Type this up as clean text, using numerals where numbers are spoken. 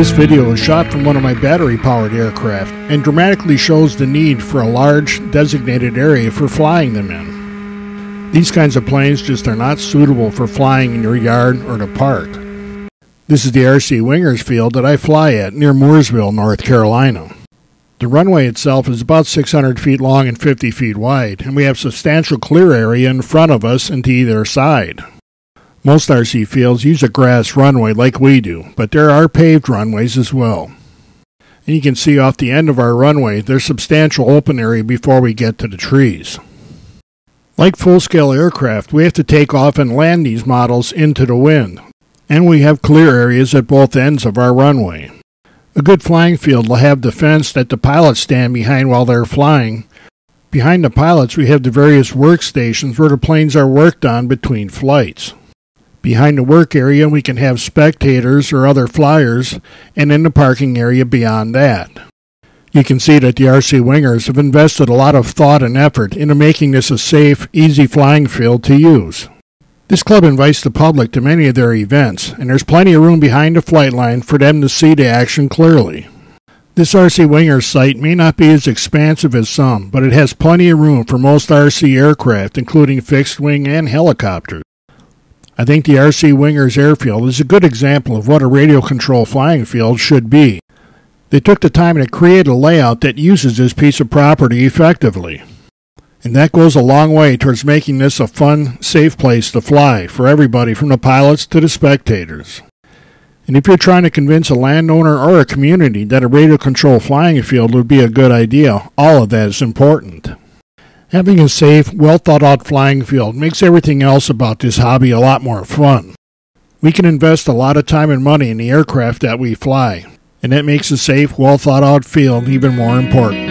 This video is shot from one of my battery-powered aircraft and dramatically shows the need for a large, designated area for flying them in. These kinds of planes just are not suitable for flying in your yard or to park. This is the RC Wingers field that I fly at near Mooresville, North Carolina. The runway itself is about 600 feet long and 50 feet wide, and we have substantial clear area in front of us and to either side. Most RC fields use a grass runway like we do, but there are paved runways as well. And you can see off the end of our runway there's substantial open area before we get to the trees. Like full-scale aircraft, we have to take off and land these models into the wind, and we have clear areas at both ends of our runway. A good flying field will have the fence that the pilots stand behind while they're flying. Behind the pilots we have the various workstations where the planes are worked on between flights. Behind the work area we can have spectators or other flyers, and in the parking area beyond that. You can see that the RC Wingers have invested a lot of thought and effort into making this a safe, easy flying field to use. This club invites the public to many of their events, and there's plenty of room behind the flight line for them to see the action clearly. This RC Wingers site may not be as expansive as some, but it has plenty of room for most RC aircraft, including fixed wing and helicopters. I think the RC Wingers airfield is a good example of what a radio control flying field should be. They took the time to create a layout that uses this piece of property effectively. And that goes a long way towards making this a fun, safe place to fly for everybody from the pilots to the spectators. And if you're trying to convince a landowner or a community that a radio control flying field would be a good idea, all of that is important. Having a safe, well-thought-out flying field makes everything else about this hobby a lot more fun. We can invest a lot of time and money in the aircraft that we fly, and that makes a safe, well-thought-out field even more important.